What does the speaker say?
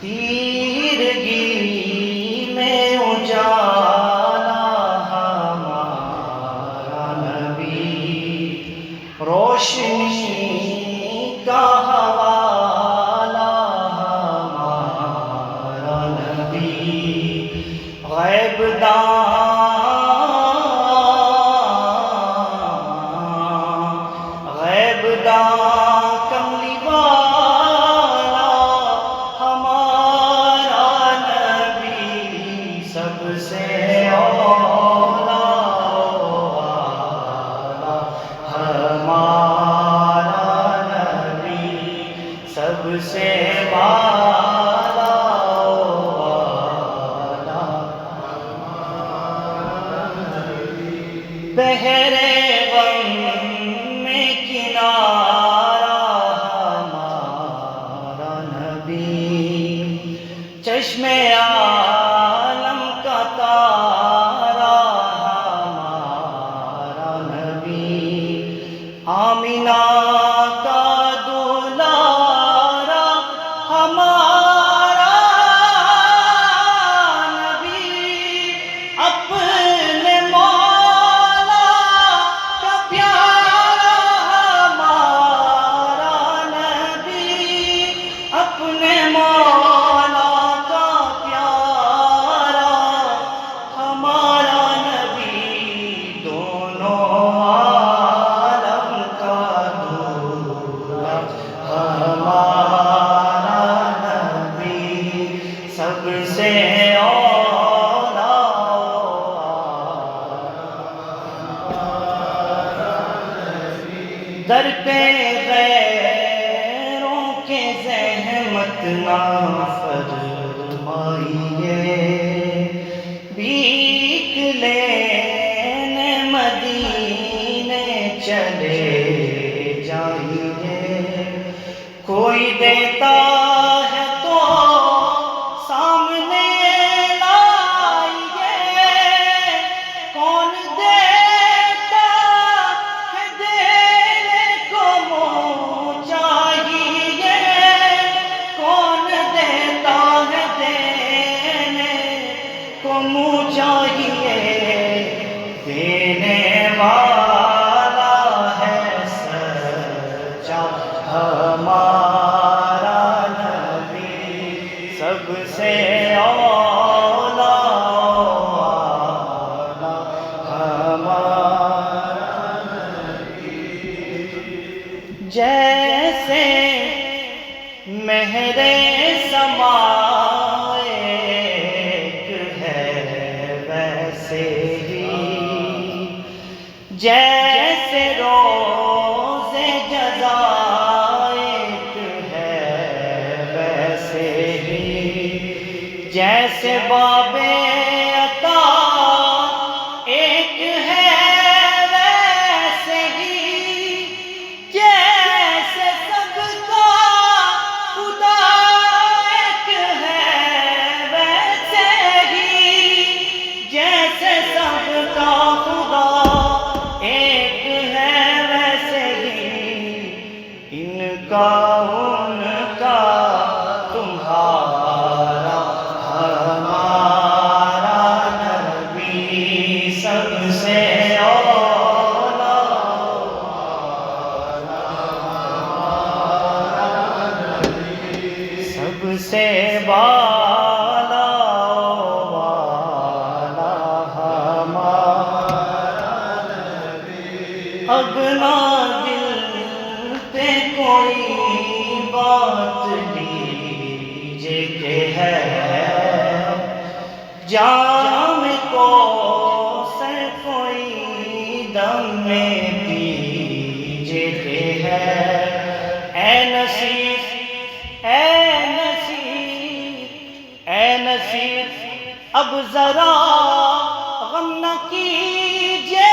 تیرگی میں اجالا ہمارا نبی، روشنی کا حوالہ ہمارا نبی، غیب داں کملی والا ہمارا نبی، سب سے اولا والا ہمارا نبی، سب سے والا والا ہمارا نبی، بحرے غم میں کنارہ ہمارا نبی، چشم عالم کا تارا ہمارا نبی، آمینہ کا دلارا ہمارا نبی، اپنے مولا کا پیارا ہمارا نبی، اپنے مولا کا پیارا ہمارا نبی، دونوں عالم کا دولہا ہمارا نبی، سب سے اولا در پہ غیروں کے زحمت نہ فرمائیے، بھیک لینے مدینے چلے جائیے، کوئی دیتا ہے تو سامنے لائیے، کون دیتا ہے دینے کو منہ چاہیے، کون دیتا ہے دینے کو منہ چاہیے، دینے والا ہے سچا ہمارا نبی، سب سے اولا والا ہمارا نبی، جیسے مہر سماء ایک ہے ویسے ہی، جیسے روز جزا ایک ہے ویسے ہی، جیسے باب عطا ایک ہے ویسے ہی، جیسے سب کا خدا ایک ہے ویسے ہی، جیسے سب کا خدا ایک ہے ویسے ہی، ان کا ان کا تمہارا ہمارا نبی، سب سے اولا ہمارا نبی، سب سے والا والا ہمارا نبی، اگنا دل پہ کوئی بات لیجیے کہ ہے، جام کو سر کوئی دم میں پیجیے کہ ہے، اے نصیب اے نصیب اے نصیب اب ذرا غم نہ کیجیے